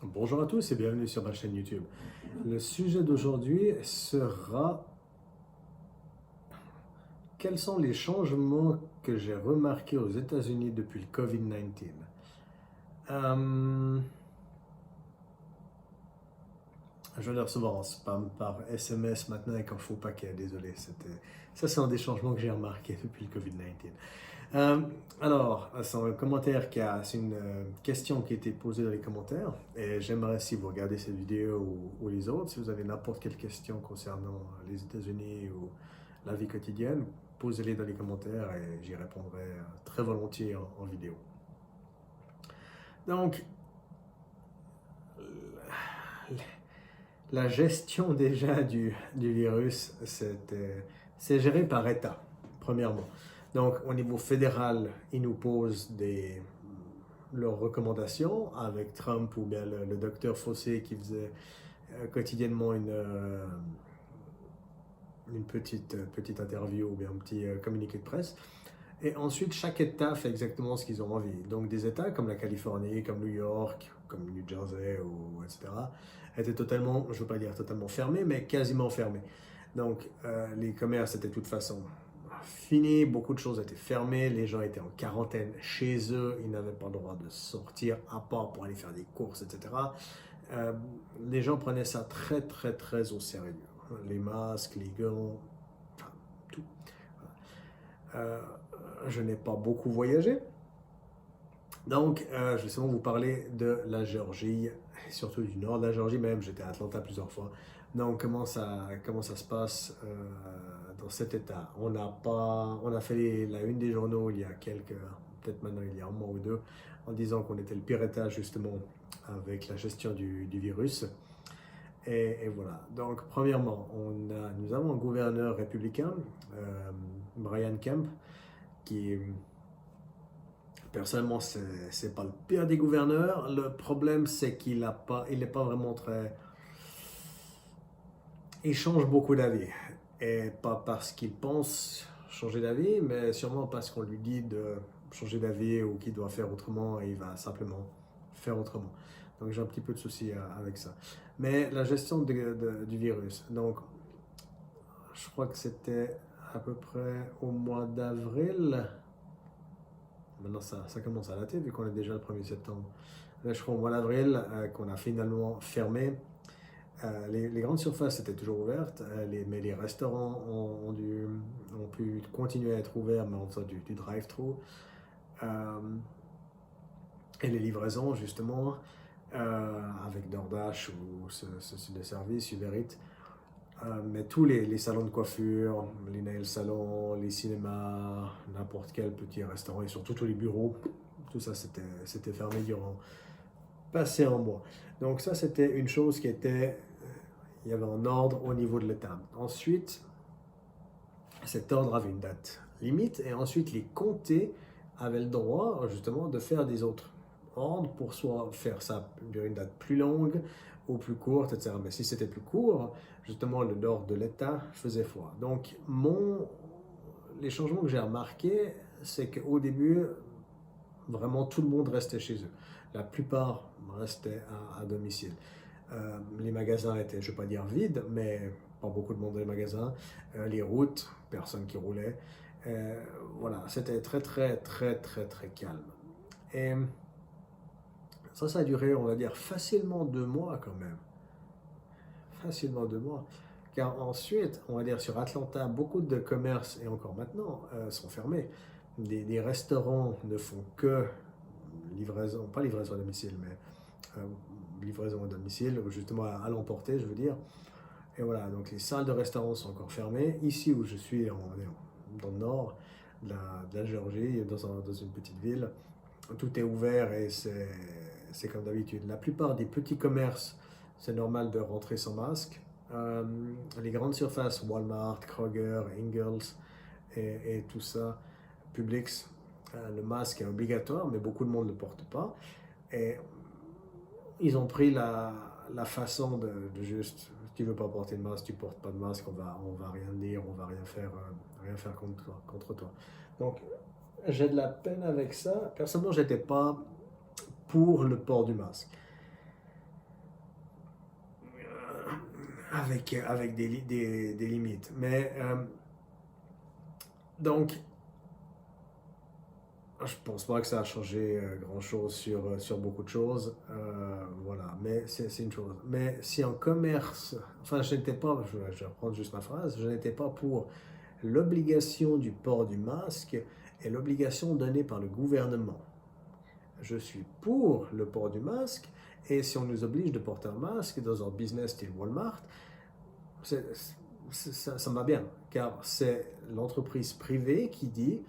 Bonjour à tous et bienvenue sur ma chaîne YouTube. Le sujet d'aujourd'hui sera quels sont les changements que j'ai remarqués aux États-Unis depuis le COVID-19. Je viens de recevoir un spam par SMS maintenant avec un faux paquet, désolé. Ça, c'est un des changements que j'ai remarqué depuis le COVID-19. Alors, c'est un commentaire c'est une question qui a été posée dans les commentaires et j'aimerais si vous regardez cette vidéo ou les autres, si vous avez n'importe quelle question concernant les États-Unis ou la vie quotidienne, posez-les dans les commentaires et j'y répondrai très volontiers en vidéo. Donc, la gestion déjà du virus, c'est géré par État, premièrement. Donc, au niveau fédéral, ils nous posent leurs recommandations avec Trump ou bien le docteur Fauci qui faisait quotidiennement une petite interview ou bien un petit communiqué de presse. Et ensuite, chaque État fait exactement ce qu'ils ont envie. Donc, des États comme la Californie, comme New York, comme New Jersey, etc., étaient totalement, je ne veux pas dire totalement fermés, mais quasiment fermés. Donc, les commerces étaient de toute façon finis, beaucoup de choses étaient fermées, les gens étaient en quarantaine chez eux, ils n'avaient pas le droit de sortir à part pour aller faire des courses, etc. Les gens prenaient ça très, très, très au sérieux. Les masques, les gants, enfin, tout. Je n'ai pas beaucoup voyagé. Donc, je vais seulement vous parler de la Géorgie, et surtout du nord de la Géorgie même. J'étais à Atlanta plusieurs fois. Donc, comment ça se passe dans cet état? On a fait la une des journaux il y a peut-être maintenant il y a un mois ou deux, en disant qu'on était le pire état justement avec la gestion du virus. Et voilà. Donc, premièrement, nous avons un gouverneur républicain, Brian Kemp, qui personnellement, c'est pas le pire des gouverneurs. Le problème, c'est qu'il n'est pas vraiment très. Il change beaucoup d'avis. Et pas parce qu'il pense changer d'avis, mais sûrement parce qu'on lui dit de changer d'avis ou qu'il doit faire autrement et il va simplement faire autrement. Donc j'ai un petit peu de soucis avec ça. Mais la gestion du virus. Donc, je crois que c'était à peu près au mois d'avril. Maintenant, ça commence à dater vu qu'on est déjà le 1er septembre. Là, je crois au mois d'avril qu'on a finalement fermé. Les grandes surfaces étaient toujours ouvertes, mais les restaurants ont pu continuer à être ouverts, mais en faisant du drive-thru. Et les livraisons, justement, avec DoorDash ou ce type de service, Uber Eats. Mais tous les salons de coiffure, les nail salons, les cinémas, n'importe quel petit restaurant et surtout tous les bureaux, tout ça c'était fermé durant passé un mois. Donc ça c'était une chose qui était, il y avait un ordre au niveau de l'État. Ensuite, cet ordre avait une date limite et ensuite les comtés avaient le droit justement de faire des autres ordres pour soit faire ça sur une date plus longue ou plus courte, etc. Mais si c'était plus court, justement l'ordre de l'État faisait foi. Donc les changements que j'ai remarqués, c'est qu'au début, vraiment tout le monde restait chez eux. La plupart restaient à domicile. Les magasins étaient, je ne vais pas dire vides, mais pas beaucoup de monde dans les magasins. Les routes, personne qui roulait. Voilà, c'était très, très, très, très, très calme. Et ça a duré, on va dire, facilement 2 mois quand même. Facilement 2 mois. Car ensuite, on va dire, sur Atlanta, beaucoup de commerces, et encore maintenant, sont fermés. Des restaurants ne font que livraison, pas livraison à domicile, mais livraison à domicile, justement à l'emporter, je veux dire. Et voilà, donc les salles de restaurants sont encore fermées. Ici où je suis, dans le nord de la Géorgie, dans une petite ville, tout est ouvert et c'est comme d'habitude. La plupart des petits commerces, c'est normal de rentrer sans masque. Les grandes surfaces, Walmart, Kroger, Ingles et tout ça, Publix, le masque est obligatoire, mais beaucoup de monde ne le porte pas. Et ils ont pris la façon de juste, si tu ne veux pas porter de masque, tu ne portes pas de masque, on va rien dire, on va rien faire contre toi. Donc, j'ai de la peine avec ça. Personnellement, j'étais pas pour le port du masque. avec des limites. Mais donc, je pense pas que ça a changé grand-chose sur beaucoup de choses. Voilà, mais c'est une chose. Mais si en commerce, enfin, je n'étais pas, je vais reprendre juste ma phrase, je n'étais pas pour l'obligation du port du masque et l'obligation donnée par le gouvernement. Je suis pour le port du masque et si on nous oblige de porter un masque dans un business style Walmart, ça va bien, car c'est l'entreprise privée qui dit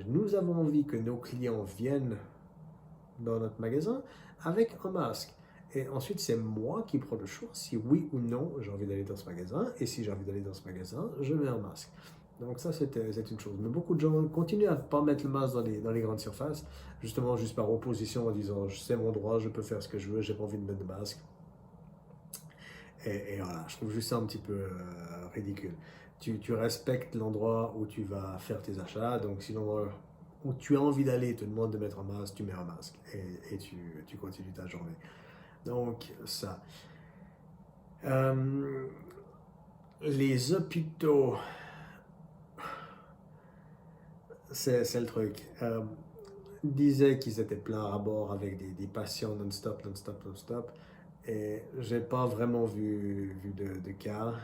nous avons envie que nos clients viennent dans notre magasin avec un masque. Et ensuite, c'est moi qui prends le choix si oui ou non j'ai envie d'aller dans ce magasin. Et si j'ai envie d'aller dans ce magasin, je mets un masque. Donc ça, c'est une chose. Mais beaucoup de gens continuent à ne pas mettre le masque dans les grandes surfaces, justement juste par opposition en disant c'est mon droit, je peux faire ce que je veux, j'ai pas envie de mettre de masque. Et voilà, je trouve juste ça un petit peu ridicule. Tu respectes l'endroit où tu vas faire tes achats, donc si l'endroit où tu as envie d'aller te demande de mettre un masque, tu mets un masque et tu continues ta journée. Donc ça. Euh, les hôpitaux, c'est le truc. Disaient qu'ils étaient pleins à bord avec des patients non-stop, non-stop, non-stop. Et j'ai pas vraiment vu de cas.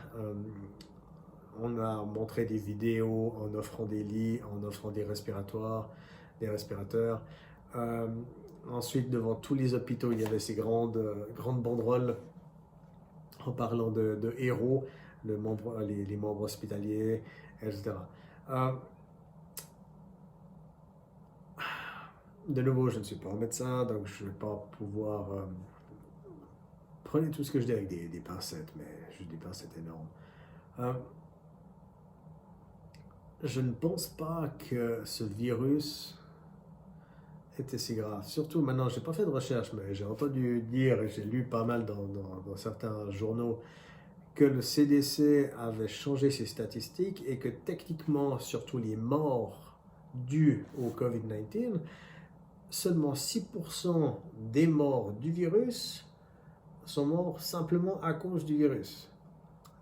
On a montré des vidéos en offrant des lits, en offrant des respirateurs. Euh, Ensuite, devant tous les hôpitaux, il y avait ces grandes banderoles en parlant de héros, les membres hospitaliers, etc. Euh, de nouveau, je ne suis pas un médecin, donc je ne vais pas pouvoir... prenez tout ce que je dis avec des pincettes, mais juste des pincettes énormes. Je ne pense pas que ce virus était si grave. Surtout maintenant, je n'ai pas fait de recherche, mais j'ai entendu dire et j'ai lu pas mal dans certains journaux que le CDC avait changé ses statistiques et que techniquement, surtout les morts dues au COVID-19, seulement 6% des morts du virus sont morts simplement à cause du virus.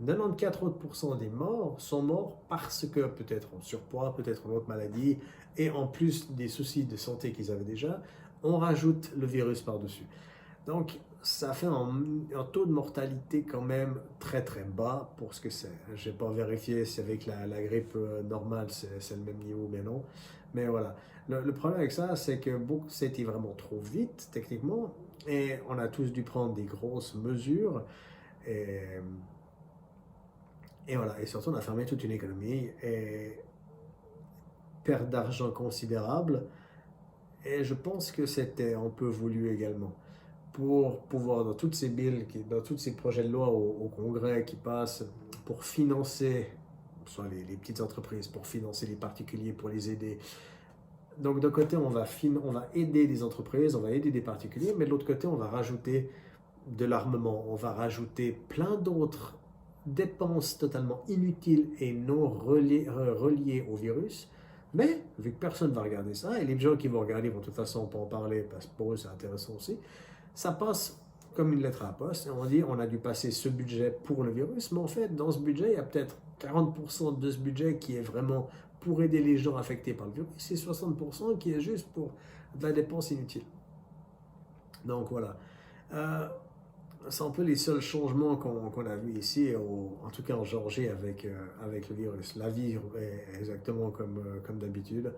94% des morts sont morts parce que peut-être en surpoids, peut-être en autre maladie, et en plus des soucis de santé qu'ils avaient déjà, on rajoute le virus par-dessus. Donc, ça fait un taux de mortalité quand même très très bas pour ce que c'est. Je n'ai pas vérifié si avec la grippe normale c'est le même niveau, mais non. Mais voilà. Le problème avec ça, c'est que c'était vraiment trop vite, techniquement, et on a tous dû prendre des grosses mesures. Et, et voilà. Et surtout, on a fermé toute une économie et perte d'argent considérable. Et je pense que c'était un peu voulu également, pour pouvoir, dans toutes ces billes, dans tous ces projets de loi au Congrès qui passent pour financer, soit les petites entreprises, pour financer les particuliers, pour les aider. Donc d'un côté, on va aider des entreprises, on va aider des particuliers, mais de l'autre côté, on va rajouter de l'armement, on va rajouter plein d'autres dépenses totalement inutiles et non reliées au virus. Mais, vu que personne ne va regarder ça, et les gens qui vont regarder vont de toute façon pas en parler parce que pour eux c'est intéressant aussi, ça passe comme une lettre à la poste et on dit on a dû passer ce budget pour le virus, mais en fait dans ce budget il y a peut-être 40% de ce budget qui est vraiment pour aider les gens affectés par le virus et 60% qui est juste pour de la dépense inutile. Donc voilà. C'est un peu les seuls changements qu'on a vus ici, en tout cas en Géorgie avec le virus. La vie est exactement comme d'habitude.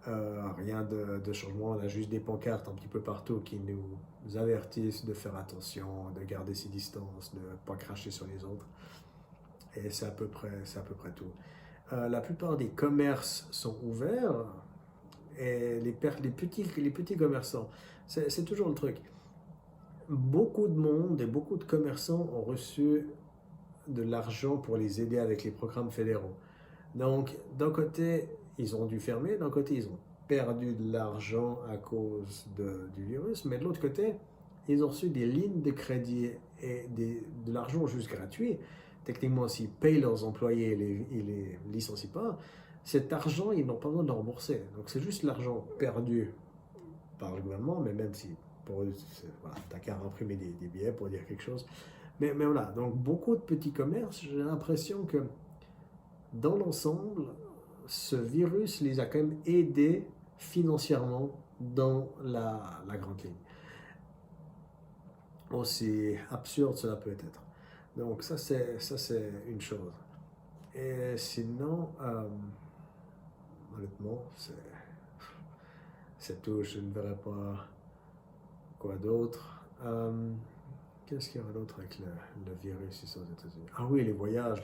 Rien de changement, on a juste des pancartes un petit peu partout qui nous avertissent de faire attention, de garder ses distances, de ne pas cracher sur les autres. Et c'est à peu près tout. La plupart des commerces sont ouverts et les petits commerçants, c'est toujours le truc. Beaucoup de monde et beaucoup de commerçants ont reçu de l'argent pour les aider avec les programmes fédéraux. Donc, d'un côté, ils ont dû fermer, d'un côté, ils ont perdu de l'argent à cause du virus, mais de l'autre côté, ils ont reçu des lignes de crédit et de l'argent juste gratuit. Techniquement, s'ils payent leurs employés et les licencient pas, cet argent, ils n'ont pas besoin de le rembourser. Donc, c'est juste l'argent perdu par le gouvernement, mais même si pour eux, voilà, t'as qu'à imprimer des billets pour dire quelque chose. Mais voilà, donc beaucoup de petits commerces, j'ai l'impression que dans l'ensemble, ce virus les a quand même aidés financièrement dans la grande ligne. Aussi absurde cela peut être. Donc ça c'est une chose. Et sinon, honnêtement, c'est tout. Je ne verrai pas quoi d'autre. Qu'est-ce qu'il y aura d'autre avec le virus ici aux États-Unis? Ah oui, les voyages.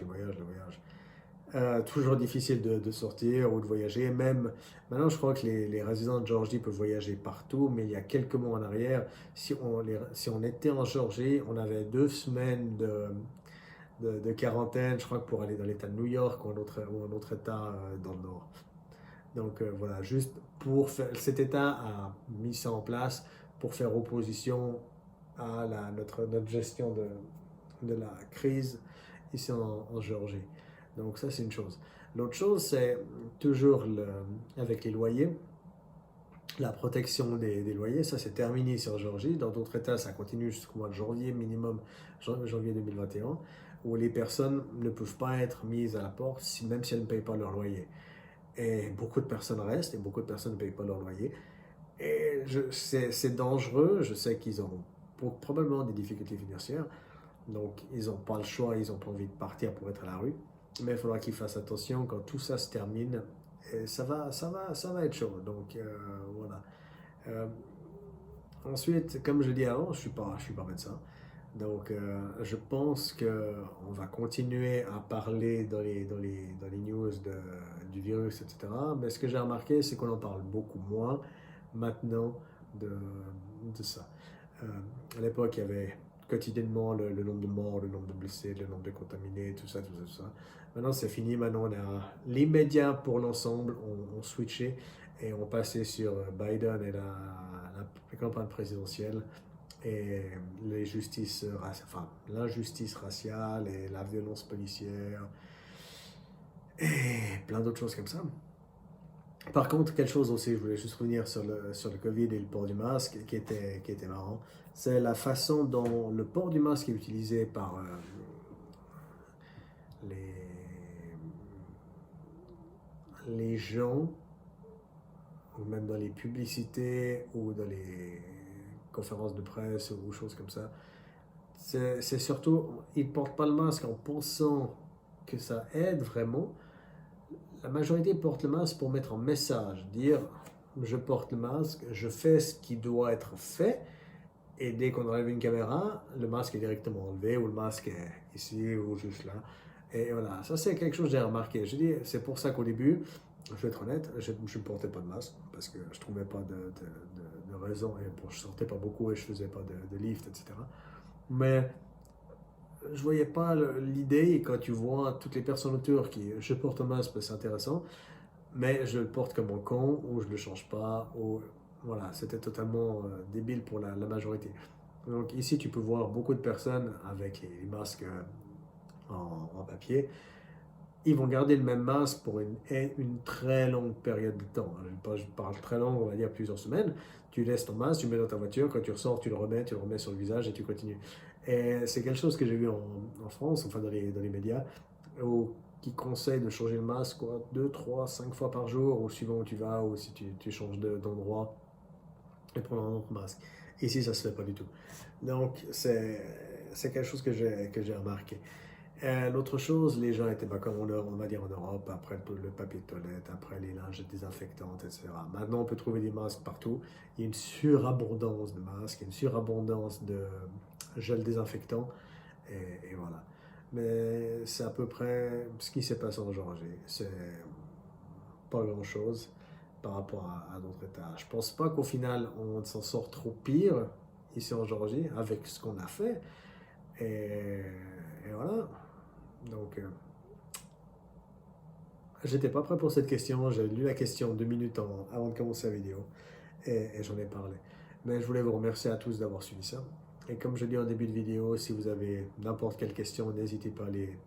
Toujours difficile de sortir ou de voyager. Même maintenant, je crois que les résidents de Géorgie peuvent voyager partout, mais il y a quelques mois en arrière, si on était en Géorgie, on avait 2 semaines de quarantaine, je crois que pour aller dans l'État de New York ou un autre État dans le Nord. Donc voilà, juste pour faire, cet État a mis ça en place pour faire opposition à notre gestion de la crise ici en Géorgie. Donc ça, c'est une chose. L'autre chose, c'est toujours avec les loyers, la protection des loyers. Ça, c'est terminé ici en Géorgie. Dans d'autres États, ça continue jusqu'au mois de janvier, minimum janvier 2021, où les personnes ne peuvent pas être mises à la porte même si elles ne payent pas leur loyer. Et beaucoup de personnes restent et beaucoup de personnes ne payent pas leur loyer. Et c'est dangereux. Je sais qu'ils ont probablement des difficultés financières. Donc, ils n'ont pas le choix, ils n'ont pas envie de partir pour être à la rue. Mais il faudra qu'ils fassent attention quand tout ça se termine. Et ça va être chaud. Donc, voilà. Euh, Ensuite, comme je l'ai dit avant, je suis pas médecin. Donc, je pense qu'on va continuer à parler dans les news du virus, etc. Mais ce que j'ai remarqué, c'est qu'on en parle beaucoup moins maintenant de ça. À l'époque, il y avait quotidiennement le nombre de morts, le nombre de blessés, le nombre de contaminés, tout ça. Maintenant, c'est fini. Maintenant, les médias pour l'ensemble ont switché et ont passé sur Biden et la campagne présidentielle et l'injustice raciale et la violence policière et plein d'autres choses comme ça. Par contre, quelque chose aussi, je voulais juste revenir sur le Covid et le port du masque qui était marrant, c'est la façon dont le port du masque est utilisé par les gens, ou même dans les publicités ou dans les conférences de presse ou choses comme ça. C'est surtout, ils ne portent pas le masque en pensant que ça aide vraiment. La majorité porte le masque pour mettre en message, dire je porte le masque, je fais ce qui doit être fait, et dès qu'on enlève une caméra, le masque est directement enlevé ou le masque est ici ou juste là. Et voilà, ça c'est quelque chose que j'ai remarqué. Je dis, c'est pour ça qu'au début, je vais être honnête, je ne portais pas de masque parce que je ne trouvais pas de raison et je ne sortais pas beaucoup et je ne faisais pas de lift, etc. Mais je voyais pas l'idée et quand tu vois toutes les personnes autour qui je porte un masque, c'est intéressant, mais je le porte comme un con ou je le change pas ou voilà, c'était totalement débile pour la majorité. Donc ici, tu peux voir beaucoup de personnes avec les masques en papier. Ils vont garder le même masque pour une très longue période de temps. Je parle très long, on va dire plusieurs semaines. Tu laisses ton masque, tu le mets dans ta voiture, quand tu ressors, tu le remets sur le visage et tu continues. Et c'est quelque chose que j'ai vu en France, enfin dans les médias, qui conseillent de changer le masque 2, 3, 5 fois par jour, ou suivant où tu vas, ou si tu changes d'endroit, et prendre un autre masque. Ici, ça ne se fait pas du tout. Donc, c'est quelque chose que j'ai remarqué. L'autre chose, les gens étaient comme on va dire en Europe, après le papier de toilette, après les lingettes désinfectantes, etc. Maintenant, on peut trouver des masques partout. Il y a une surabondance de masques, une surabondance de gel désinfectant, et voilà. Mais c'est à peu près ce qui s'est passé en Géorgie. C'est pas grand-chose par rapport à d'autres États. Je pense pas qu'au final, on s'en sort trop pire ici en Géorgie avec ce qu'on a fait. Et voilà. Donc, j'étais pas prêt pour cette question. J'ai lu la question 2 minutes avant de commencer la vidéo et j'en ai parlé. Mais je voulais vous remercier à tous d'avoir suivi ça. Et comme je dis en début de vidéo, si vous avez n'importe quelle question, n'hésitez pas à les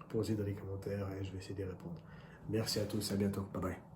poser dans les commentaires et je vais essayer d'y répondre. Merci à tous, à bientôt. Bye bye.